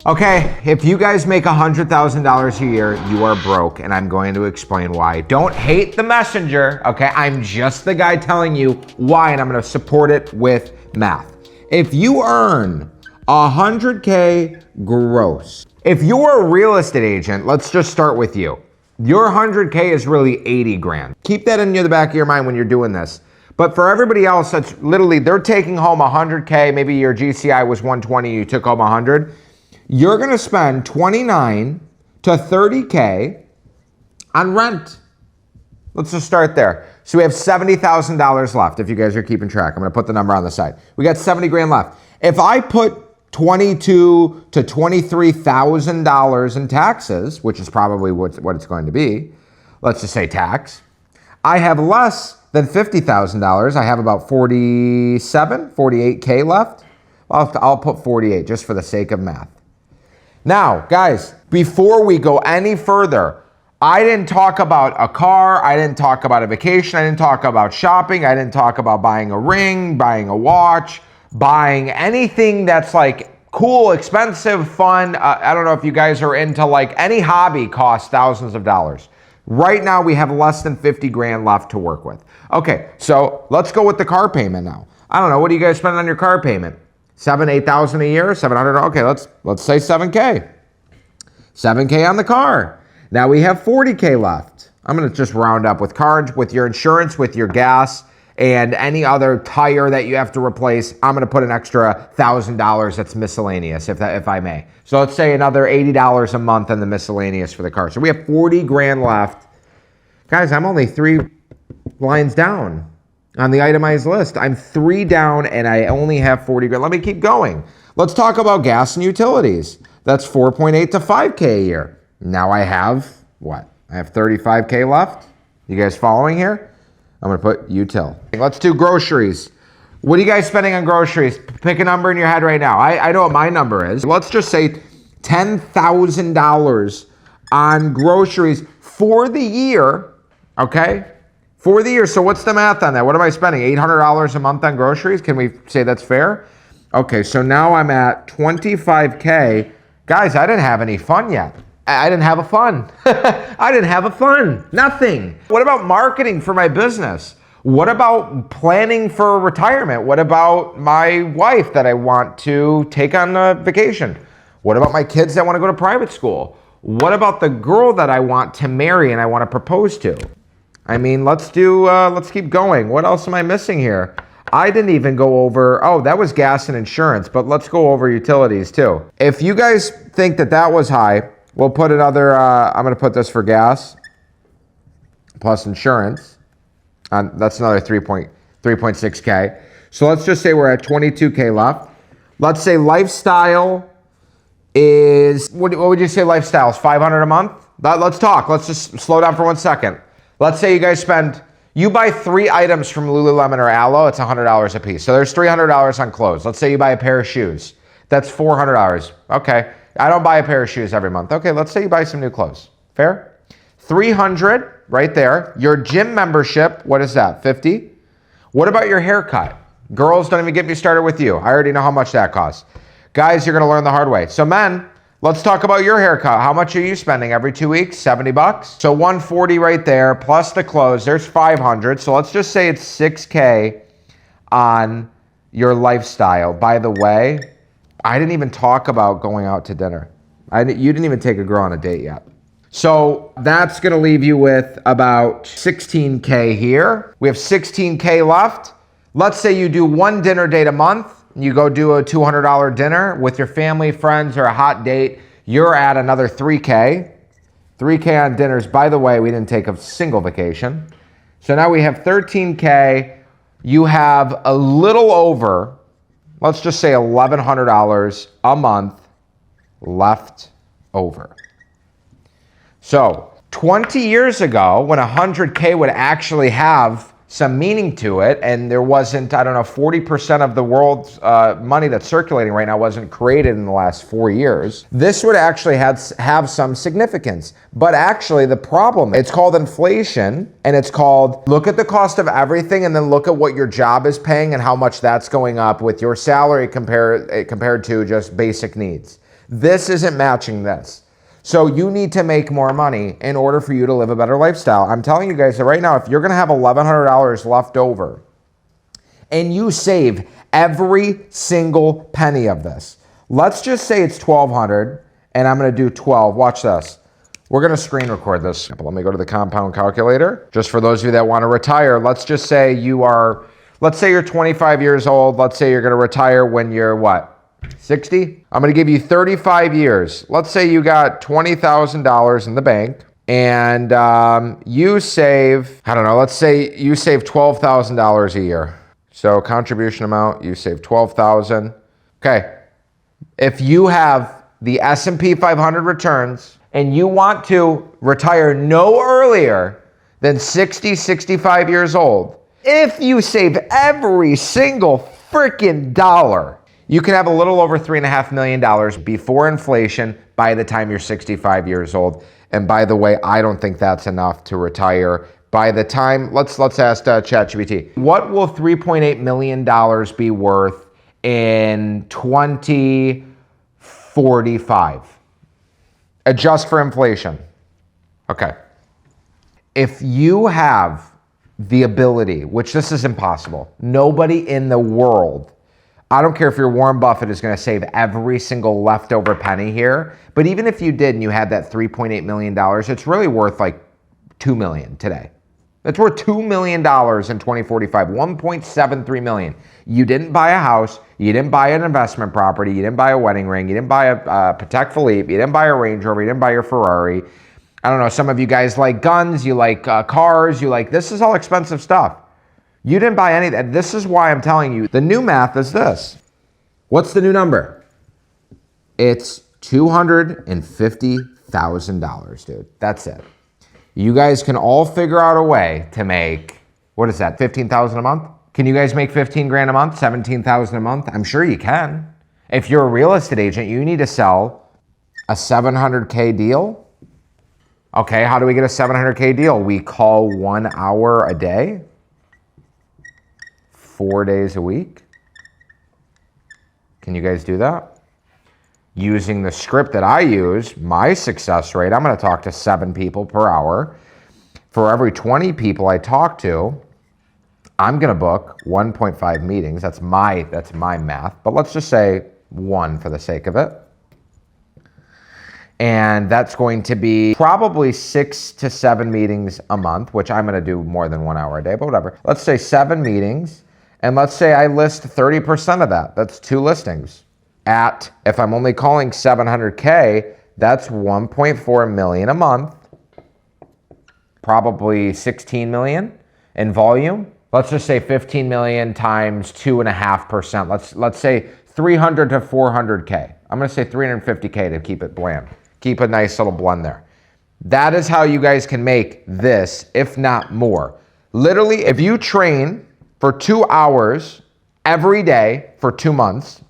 Okay, if you guys make $100,000 a year, you are broke, and I'm going to explain why. Don't hate the messenger, okay? I'm just the guy telling you why, and I'm gonna support it with math. If you earn $100K gross, if you're a real estate agent, let's just start with you. Your $100K is really 80 grand. Keep that in the back of your mind when you're doing this. But for everybody else, that's literally, they're taking home $100K, maybe your GCI was 120, you took home 100. You're gonna spend 29 to 30K on rent. Let's just start there. So we have $70,000 left, if you guys are keeping track. I'm gonna put the number on the side. We got 70 grand left. If I put $22,000 to $23,000 in taxes, which is probably what it's going to be, let's just say tax, I have less than $50,000. I have about 48K left. I'll put 48 just for the sake of math. Now, guys, before we go any further, I didn't talk about a car, I didn't talk about a vacation, I didn't talk about shopping, I didn't talk about buying a ring, buying a watch, buying anything that's like cool, expensive, fun. I don't know if you guys are into like any hobby costs thousands of dollars. Right now, we have less than 50 grand left to work with. Okay, so let's go with the car payment now. I don't know, what do you guys spend on your car payment? 8,000 a year, 700, okay, let's say 7K. 7K on the car. Now we have 40K left. I'm gonna just round up with cards, with your insurance, with your gas, and any other tire that you have to replace. I'm gonna put an extra $1,000 that's miscellaneous, if I may. So let's say another $80 a month on the miscellaneous for the car. So we have 40 grand left. Guys, I'm only 3 lines down on the itemized list. I'm 3 down and I only have 40 grand. Let me keep going. Let's talk about gas and utilities. That's 4.8 to 5K a year. Now I have what? I have 35K left. You guys following here? I'm gonna put util. Let's do groceries. What are you guys spending on groceries? Pick a number in your head right now. I know what my number is. Let's just say $10,000 on groceries for the year, okay? For the year, so what's the math on that? What am I spending? $800 a month on groceries? Can we say that's fair? Okay, so now I'm at 25K. Guys, I didn't have any fun yet. I didn't have a fun. I didn't have a fun, nothing. What about marketing for my business? What about planning for retirement? What about my wife that I want to take on a vacation? What about my kids that want to go to private school? What about the girl that I want to marry and I want to propose to? I mean, let's keep going. What else am I missing here? I didn't even go over, oh, that was gas and insurance, but let's go over utilities too. If you guys think that was high, we'll put another, I'm gonna put this for gas plus insurance. That's another 3.6K. So let's just say we're at 22K left. Let's say lifestyle is, what would you say lifestyle is, 500 a month? Let's talk, let's just slow down for 1 second. Let's say you guys you buy 3 items from Lululemon or Alo, it's $100 a piece. So there's $300 on clothes. Let's say you buy a pair of shoes. That's $400. Okay, I don't buy a pair of shoes every month. Okay, let's say you buy some new clothes. Fair? 300 right there. Your gym membership, what is that, 50? What about your haircut? Girls, don't even get me started with you. I already know how much that costs. Guys, you're gonna learn the hard way. So men, let's talk about your haircut. How much are you spending every 2 weeks? 70 bucks? So 140 right there, plus the clothes, there's 500. So let's just say it's 6K on your lifestyle. By the way, I didn't even talk about going out to dinner. You didn't even take a girl on a date yet. So that's gonna leave you with about 16K here. We have 16K left. Let's say you do 1 dinner date a month. You go do a $200 dinner with your family, friends, or a hot date, you're at another 3K. 3K on dinners. By the way, we didn't take a single vacation. So now we have 13K. You have a little over, let's just say $1,100 a month left over. So 20 years ago, when 100K would actually have some meaning to it, and there wasn't, 40% of the world's money that's circulating right now wasn't created in the last 4 years, this would actually have some significance. But actually the problem, it's called inflation, and it's called look at the cost of everything and then look at what your job is paying and how much that's going up with your salary compared to just basic needs. This isn't matching this. So you need to make more money in order for you to live a better lifestyle. I'm telling you guys that right now, if you're gonna have $1,100 left over and you save every single penny of this, let's just say it's $1,200 and I'm gonna do 12, watch this. We're gonna screen record this. Let me go to the compound calculator. Just for those of you that wanna retire, let's just say let's say you're 25 years old. Let's say you're gonna retire when you're what? 60? I'm gonna give you 35 years. Let's say you got $20,000 in the bank and you save, I don't know, let's say you save $12,000 a year. So contribution amount, you save $12,000. Okay, if you have the S&P 500 returns and you want to retire no earlier than 60, 65 years old, if you save every single freaking dollar, you can have a little over $3.5 million before inflation by the time you're 65 years old. And by the way, I don't think that's enough to retire. By the time, let's ask ChatGPT, what will $3.8 million be worth in 2045? Adjust for inflation. Okay. If you have the ability, which this is impossible, nobody in the world, I don't care if you're Warren Buffett, is going to save every single leftover penny here. But even if you did and you had that $3.8 million, it's really worth like $2 million today. It's worth $2 million in 2045, $1.73 million. You didn't buy a house, you didn't buy an investment property, you didn't buy a wedding ring, you didn't buy a Patek Philippe, you didn't buy a Range Rover, you didn't buy your Ferrari. I don't know, some of you guys like guns, you like cars, this is all expensive stuff. You didn't buy any of that. This is why I'm telling you, the new math is this. What's the new number? It's $250,000, dude. That's it. You guys can all figure out a way to make, what is that, $15,000 a month? Can you guys make 15 grand a month, 17,000 a month? I'm sure you can. If you're a real estate agent, you need to sell a $700K deal. Okay, how do we get a $700K deal? We call 1 hour a day. 4 days a week. Can you guys do that? Using the script that I use, my success rate, I'm going to talk to 7 people per hour. For every 20 people I talk to, I'm going to book 1.5 meetings. That's my math. But let's just say 1 for the sake of it. And that's going to be probably 6 to 7 meetings a month, which I'm going to do more than 1 hour a day, but whatever. Let's say 7 meetings. And let's say I list 30% of that. That's 2 listings. If I'm only calling 700K, that's 1.4 million a month. Probably 16 million in volume. Let's just say 15 million times 2.5%. Let's say 300 to 400K. I'm gonna say 350K to keep it bland. Keep a nice little blend there. That is how you guys can make this, if not more. Literally, if you train for 2 hours every day for 2 months,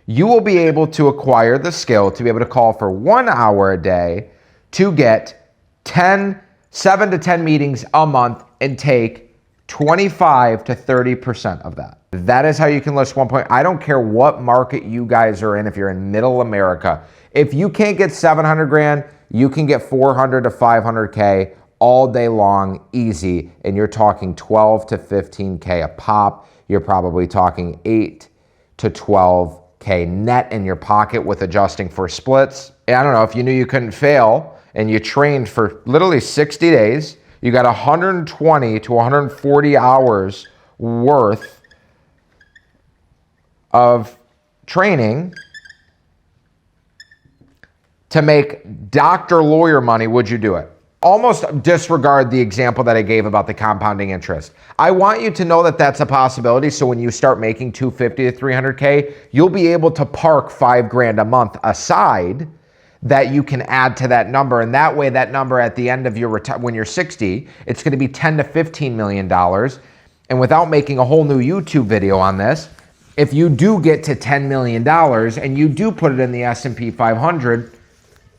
you will be able to acquire the skill to be able to call for 1 hour a day to get 7 to 10 meetings a month and take 25 to 30% of that. That is how you can list 1 point. I don't care what market you guys are in. If you're in middle America, if you can't get 700 grand, you can get 400 to 500K all day long, easy, and you're talking 12 to 15K a pop. You're probably talking 8 to 12K net in your pocket with adjusting for splits. And I don't know, if you knew you couldn't fail and you trained for literally 60 days, you got 120 to 140 hours worth of training to make doctor lawyer money, would you do it? Almost disregard the example that I gave about the compounding interest. I want you to know that that's a possibility. So when you start making 250 to 300K, you'll be able to park 5 grand a month aside that you can add to that number. And that way, that number at the end of your when you're 60, it's going to be 10 to 15 million dollars. And without making a whole new YouTube video on this, if you do get to $10 million and you do put it in the S&P 500,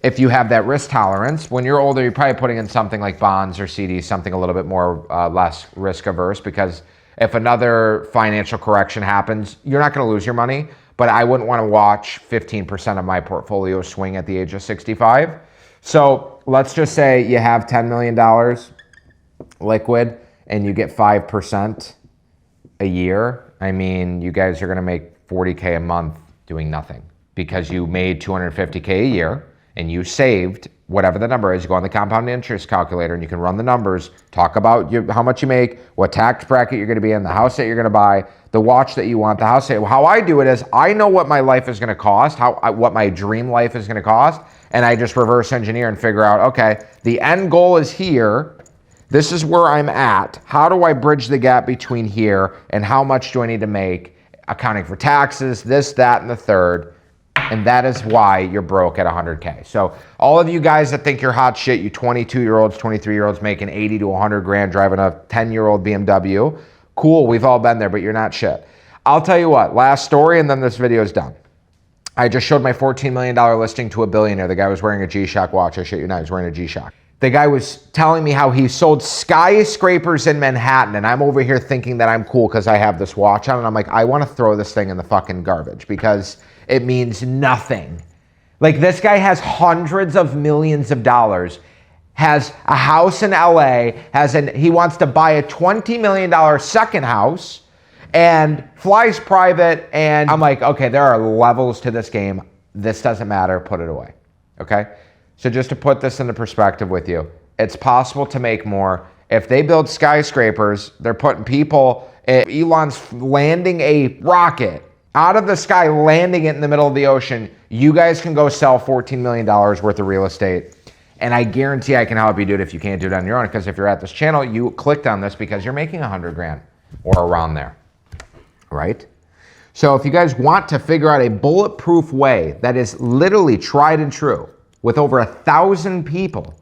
if you have that risk tolerance, when you're older, you're probably putting in something like bonds or CDs, something a little bit more less risk averse, because if another financial correction happens, you're not going to lose your money, but I wouldn't want to watch 15% of my portfolio swing at the age of 65. So let's just say you have $10 million liquid and you get 5% a year. I mean, you guys are going to make 40K a month doing nothing because you made 250K a year and you saved whatever the number is. You go on the compound interest calculator and you can run the numbers, talk about how much you make, what tax bracket you're going to be in, the house that you're going to buy, the watch that you want, the house that, how I do it is I know what my life is going to cost, what my dream life is going to cost, and I just reverse engineer and figure out, okay, the end goal is here. This is where I'm at. How do I bridge the gap between here and how much do I need to make, accounting for taxes, this, that, and the third. And that is why you're broke at 100K. So all of you guys that think you're hot shit, you 22-year-olds, 23-year-olds making 80 to 100 grand driving a 10-year-old BMW, cool, we've all been there, but you're not shit. I'll tell you what, last story and then this video is done. I just showed my $14 million listing to a billionaire. The guy was wearing a G-Shock watch. I shit you not, he was wearing a G-Shock. The guy was telling me how he sold skyscrapers in Manhattan, and I'm over here thinking that I'm cool because I have this watch on, and I'm like, I want to throw this thing in the fucking garbage because it means nothing. Like, this guy has hundreds of millions of dollars, has a house in LA, he wants to buy a $20 million second house, and flies private, and I'm like, okay, there are levels to this game. This doesn't matter, put it away, okay? So just to put this into perspective with you, it's possible to make more. If they build skyscrapers, they're putting people, Elon's landing a rocket out of the sky, landing it in the middle of the ocean. You guys can go sell $14 million worth of real estate. And I guarantee I can help you do it if you can't do it on your own. Because if you're at this channel, you clicked on this because you're making 100 grand or around there, right? So if you guys want to figure out a bulletproof way that is literally tried and true, with over 1,000 people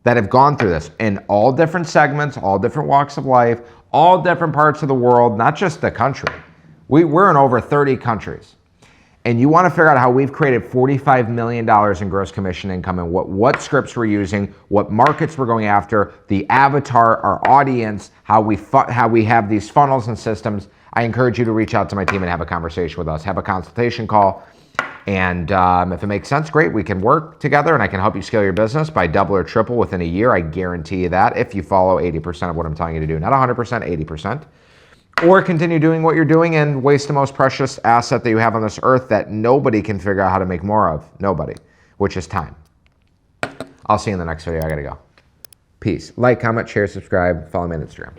that have gone through this in all different segments, all different walks of life, all different parts of the world, not just the country. We're in over 30 countries. And you want to figure out how we've created $45 million in gross commission income and what scripts we're using, what markets we're going after, the avatar, our audience, how we have these funnels and systems. I encourage you to reach out to my team and have a conversation with us. Have a consultation call. And if it makes sense, great, we can work together and I can help you scale your business by double or triple within a year. I guarantee you that if you follow 80% of what I'm telling you to do. Not 100%, 80%. Or continue doing what you're doing and waste the most precious asset that you have on this earth that nobody can figure out how to make more of. Nobody. Which is time. I'll see you in the next video. I gotta go. Peace. Like, comment, share, subscribe. Follow me on Instagram.